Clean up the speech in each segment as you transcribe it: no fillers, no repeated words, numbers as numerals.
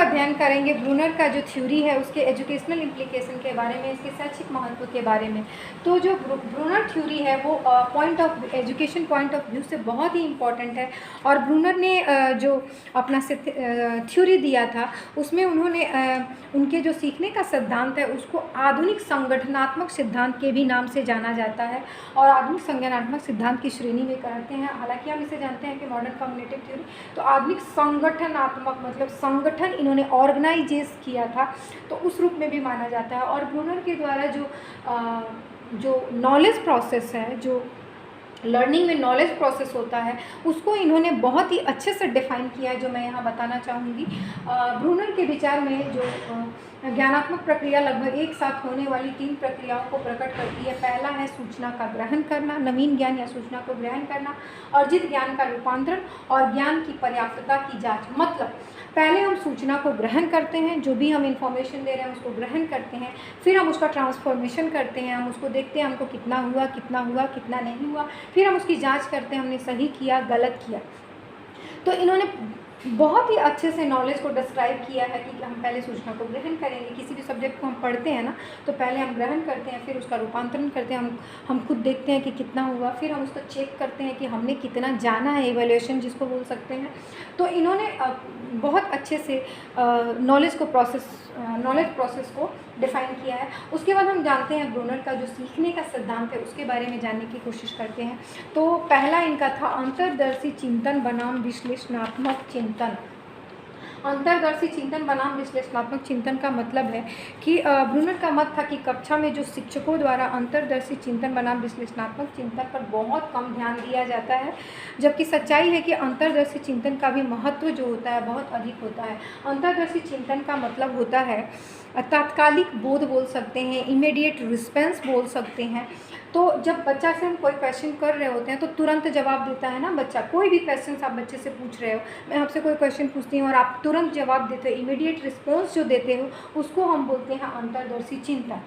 अध्ययन करेंगे ब्रूनर का जो थ्योरी है उसके एजुकेशनल इम्प्लीकेशन के बारे में, इसके शैक्षिक महत्व के बारे में। तो जो ब्रूनर थ्योरी है वो एजुकेशन पॉइंट ऑफ व्यू से बहुत ही इम्पॉर्टेंट है। और ब्रूनर ने जो अपना थ्योरी दिया था उसमें उन्होंने उनके जो सीखने का सिद्धांत है उसको आधुनिक संगठनात्मक सिद्धांत के भी नाम से जाना जाता है और आधुनिक संज्ञानात्मक सिद्धांत की श्रेणी में करते हैं। हालांकि हम इसे जानते हैं कि मॉडर्न कॉग्निटिव थ्योरी, तो आधुनिक संगठनात्मक मतलब संगठन इन्होंने ऑर्गेनाइजेस किया था, तो उस रूप में भी माना जाता है। और ब्रूनर के द्वारा जो नॉलेज प्रोसेस है, जो लर्निंग में नॉलेज प्रोसेस होता है, उसको इन्होंने बहुत ही अच्छे से डिफाइन किया है, जो मैं यहाँ बताना चाहूँगी। ब्रूनर के विचार में जो ज्ञानात्मक प्रक्रिया लगभग एक साथ होने वाली 3 प्रक्रियाओं को प्रकट करती है। पहला है सूचना का ग्रहण करना, नवीन ज्ञान या सूचना को ग्रहण करना, अर्जित ज्ञान का रूपांतरण और ज्ञान की पर्याप्तता की जांच। मतलब पहले हम सूचना को ग्रहण करते हैं, जो भी हम इंफॉर्मेशन दे रहे हैं उसको ग्रहण करते हैं, फिर हम उसका ट्रांसफॉर्मेशन करते हैं, हम उसको देखते हैं हमको कितना हुआ कितना नहीं हुआ, फिर हम उसकी जांच करते हैं हमने सही किया गलत किया। तो इन्होंने बहुत ही अच्छे से नॉलेज को डिस्क्राइब किया है कि हम पहले सूचना को ग्रहण करेंगे। किसी भी सब्जेक्ट को हम पढ़ते हैं ना, तो पहले हम ग्रहण करते हैं, फिर उसका रूपांतरण करते हैं, हम खुद देखते हैं कि कितना हुआ, फिर हम उसको चेक करते हैं कि हमने कितना जाना है, इवैल्यूएशन जिसको बोल सकते हैं। तो इन्होंने बहुत अच्छे से नॉलेज प्रोसेस को डिफाइन किया है। उसके बाद हम जानते हैं ब्रूनर का जो सीखने का सिद्धांत है उसके बारे में जानने की कोशिश करते हैं। तो पहला इनका था अंतर्दर्शी चिंतन बनाम विश्लेषणात्मक चिंतन। अंतर्दर्शी चिंतन बनाम विश्लेषणात्मक चिंतन का मतलब है कि ब्रूनर का मत था कि कक्षा में जो शिक्षकों द्वारा अंतर्दर्शी चिंतन बनाम विश्लेषणात्मक चिंतन पर बहुत कम ध्यान दिया जाता है, जबकि सच्चाई है कि अंतर्दर्शी चिंतन का भी महत्व जो होता है बहुत अधिक होता है। अंतर्दर्शी चिंतन का मतलब होता है तात्कालिक बोध बोल सकते हैं, इमीडिएट रिस्पॉन्स बोल सकते हैं। तो जब बच्चा से हम कोई क्वेश्चन कर रहे होते हैं तो तुरंत जवाब देता है ना बच्चा। कोई भी क्वेश्चन आप बच्चे से पूछ रहे हो, मैं आपसे कोई क्वेश्चन पूछती हूँ और आप तुरंत जवाब देते हो, इमीडिएट रिस्पॉन्स जो देते हो उसको हम बोलते हैं अंतर्दर्शी चिंतन।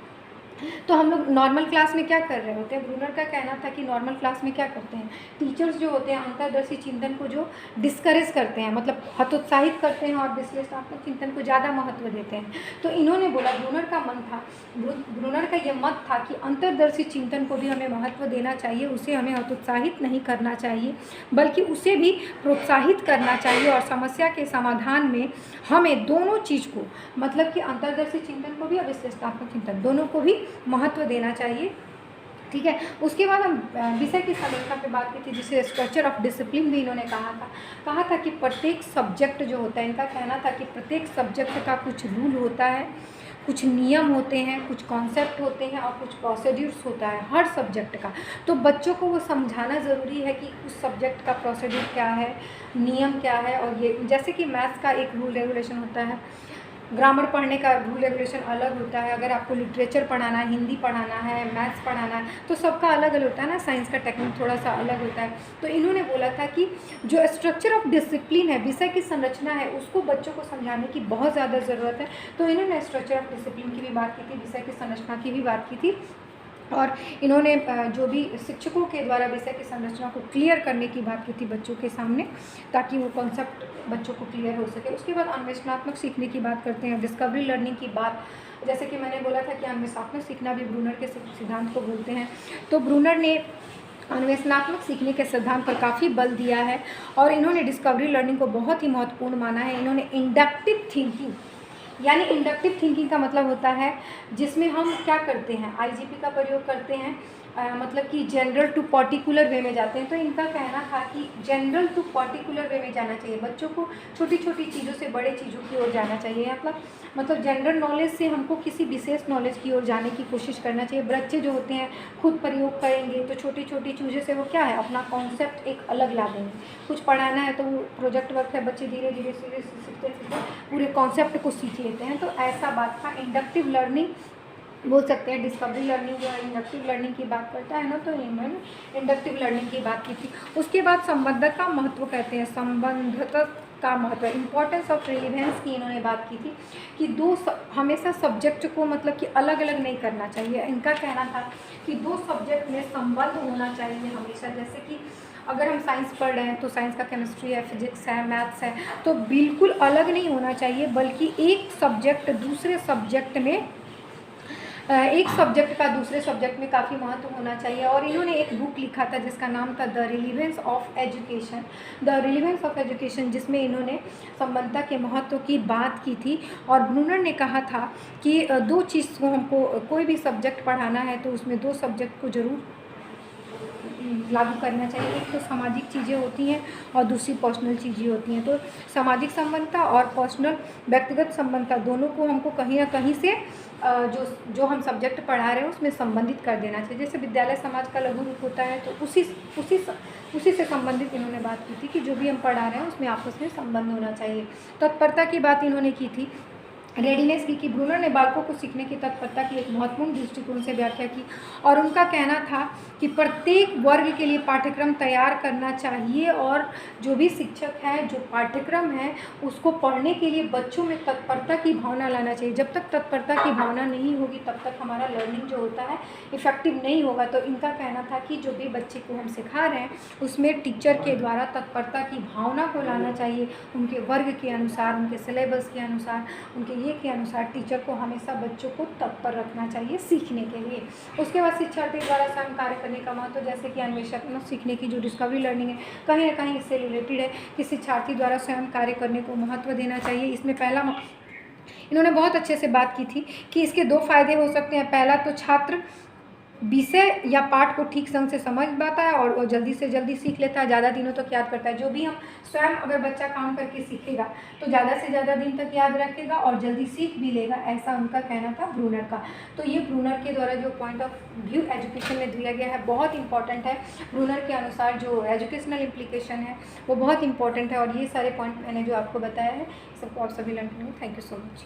तो हम लोग नॉर्मल क्लास में क्या कर रहे होते हैं, ब्रूनर का कहना था कि नॉर्मल क्लास में क्या करते हैं, टीचर्स जो होते हैं अंतर्दर्शी चिंतन को जो डिस्करेज करते हैं, मतलब हतोत्साहित करते हैं और विश्लेषणात्मक चिंतन को ज़्यादा महत्व देते हैं। तो इन्होंने बोला, ब्रूनर का ये मत था कि अंतर्दर्शी चिंतन को भी हमें महत्व देना चाहिए, उसे हमें हतोत्साहित नहीं करना चाहिए बल्कि उसे भी प्रोत्साहित करना चाहिए। और समस्या के समाधान में हमें दोनों चीज़ को, मतलब कि अंतर्दर्शी चिंतन को भी और विश्लेषणात्मक चिंतन दोनों को भी महत्व देना चाहिए। ठीक है। उसके बाद हम विषय की संरचना पे बात की थी, जिसे स्ट्रक्चर ऑफ डिसिप्लिन भी इन्होंने कहा था कि प्रत्येक सब्जेक्ट जो होता है, इनका कहना था कि प्रत्येक सब्जेक्ट का कुछ रूल होता है, कुछ नियम होते हैं, कुछ कॉन्सेप्ट होते हैं और कुछ प्रोसीड्यूर्स होता है हर सब्जेक्ट का। तो बच्चों को वो समझाना ज़रूरी है कि उस सब्जेक्ट का प्रोसीड्यूर क्या है, नियम क्या है। और ये जैसे कि मैथ्स का एक रूल रेगुलेशन होता है, ग्रामर पढ़ने का रूल रेगुलेशन अलग होता है, अगर आपको लिटरेचर पढ़ाना है, हिंदी पढ़ाना है, मैथ्स पढ़ाना है, तो सबका अलग अलग होता है ना। साइंस का टेक्निक थोड़ा सा अलग होता है। तो इन्होंने बोला था कि जो स्ट्रक्चर ऑफ डिसिप्लिन है, विषय की संरचना है, उसको बच्चों को समझाने की बहुत ज़्यादा ज़रूरत है। तो इन्होंने स्ट्रक्चर ऑफ डिसिप्लिन की भी बात की थी, विषय की संरचना की भी बात की थी। और इन्होंने जो भी शिक्षकों के द्वारा विषय की संरचना को क्लियर करने की बात की थी बच्चों के सामने, ताकि वो कॉन्सेप्ट बच्चों को क्लियर हो सके। उसके बाद अन्वेषणात्मक सीखने की बात करते हैं, डिस्कवरी लर्निंग की बात। जैसे कि मैंने बोला था कि अन्वेषणात्मक सीखना भी ब्रूनर के सिद्धांत को बोलते हैं। तो ब्रूनर ने अन्वेषणात्मक सीखने के सिद्धांत पर काफ़ी बल दिया है और इन्होंने डिस्कवरी लर्निंग को बहुत ही महत्वपूर्ण माना है। इन्होंने इंडक्टिव थिंकिंग, यानी इंडक्टिव थिंकिंग का मतलब होता है जिसमें हम क्या करते हैं, आईजीपी का प्रयोग करते हैं, मतलब कि जनरल टू पर्टिकुलर वे में जाते हैं। तो इनका कहना था कि जनरल टू पर्टिकुलर वे में जाना चाहिए, बच्चों को छोटी छोटी चीज़ों से बड़े चीज़ों की ओर जाना चाहिए। मतलब जनरल नॉलेज से हमको किसी विशेष नॉलेज की ओर जाने की कोशिश करना चाहिए। बच्चे जो होते हैं खुद प्रयोग करेंगे तो छोटी छोटी चीज़ों से वो क्या है, अपना कॉन्सेप्ट एक अलग ला देंगे। कुछ पढ़ाना है तो वो प्रोजेक्ट वर्क है, बच्चे धीरे धीरे सीखते पूरे कॉन्सेप्ट को सीख लेते हैं। तो ऐसा बात था। इंडक्टिव लर्निंग बोल सकते हैं, डिस्कवरी लर्निंग जो इंडक्टिव लर्निंग की बात करता है ना, तो इन्होंने इंडक्टिव लर्निंग की बात की थी। उसके बाद संबंधक का महत्व कहते हैं, संबंधक का महत्व, इम्पोर्टेंस ऑफ रिलेवेंस की इन्होंने बात की थी कि हमेशा सब्जेक्ट को मतलब कि अलग अलग नहीं करना चाहिए। इनका कहना था कि 2 सब्जेक्ट में संबंध होना चाहिए हमेशा। जैसे कि अगर हम साइंस पढ़ रहे हैं तो साइंस का केमिस्ट्री है, फिजिक्स है, मैथ्स है, तो बिल्कुल अलग नहीं होना चाहिए, बल्कि एक सब्जेक्ट दूसरे सब्जेक्ट में एक सब्जेक्ट का दूसरे सब्जेक्ट में काफ़ी महत्व होना चाहिए। और इन्होंने एक बुक लिखा था जिसका नाम था द रिलीवेंस ऑफ एजुकेशन, जिसमें इन्होंने समानता के महत्व की बात की थी। और ब्रूनर ने कहा था कि दो चीज़ को हमको कोई भी सब्जेक्ट पढ़ाना है तो उसमें दो सब्जेक्ट को ज़रूर लागू करना चाहिए। एक तो सामाजिक चीज़ें होती हैं और दूसरी पर्सनल चीज़ें होती हैं। तो सामाजिक संबंधता और पर्सनल व्यक्तिगत संबंधता दोनों को हमको कहीं ना कहीं से जो हम सब्जेक्ट पढ़ा रहे हैं उसमें संबंधित कर देना चाहिए। जैसे विद्यालय समाज का लघु रूप होता है, तो उसी से संबंधित इन्होंने बात की थी कि जो भी हम पढ़ा रहे हैं उसमें आपस में संबंध होना चाहिए। तत्परता की बात इन्होंने की थी, रेडीनेस की, कि ब्रूनर ने बालकों को सीखने की तत्परता की एक महत्वपूर्ण दृष्टिकोण से व्याख्या की। और उनका कहना था कि प्रत्येक वर्ग के लिए पाठ्यक्रम तैयार करना चाहिए, और जो भी शिक्षक है, जो पाठ्यक्रम है, उसको पढ़ने के लिए बच्चों में तत्परता की भावना लाना चाहिए। जब तक तत्परता की भावना नहीं होगी तब तक हमारा लर्निंग जो होता है इफ़ेक्टिव नहीं होगा। तो इनका कहना था कि जो भी बच्चे को हम सिखा रहे हैं उसमें टीचर के द्वारा तत्परता की भावना को लाना चाहिए, उनके वर्ग के अनुसार, उनके सिलेबस के अनुसार, उनके के अनुसार टीचर को हमेशा बच्चों को तत्पर रखना चाहिए सीखने के लिए। उसके बाद शिक्षार्थी द्वारा स्वयं कार्य करने का महत्व, जैसे कि अन्वेषणात्मक सीखने की जो डिस्कवरी लर्निंग है कहीं ना कहीं इससे रिलेटेड है कि शिक्षार्थी द्वारा स्वयं कार्य करने को महत्व देना चाहिए। इसमें पहला इन्होंने बहुत अच्छे से बात की थी कि इसके दो फायदे हो सकते हैं। पहला तो छात्र विषय या पाठ को ठीक ढंग से समझ पाता है और जल्दी से जल्दी सीख लेता है, ज़्यादा दिनों तक याद करता है। जो भी हम स्वयं अगर बच्चा काम करके सीखेगा तो ज़्यादा से ज़्यादा दिन तक याद रखेगा और जल्दी सीख भी लेगा, ऐसा उनका कहना था ब्रूनर का। तो ये ब्रूनर के द्वारा जो पॉइंट ऑफ व्यू एजुकेशन में दिया गया है बहुत इंपॉर्टेंट है। ब्रूनर के अनुसार जो एजुकेशनल इम्प्लीकेशन है वो बहुत इंपॉर्टेंट है। और ये सारे पॉइंट मैंने जो आपको बताया है सबको आप सभी लर्न करेंगे। Thank you so much.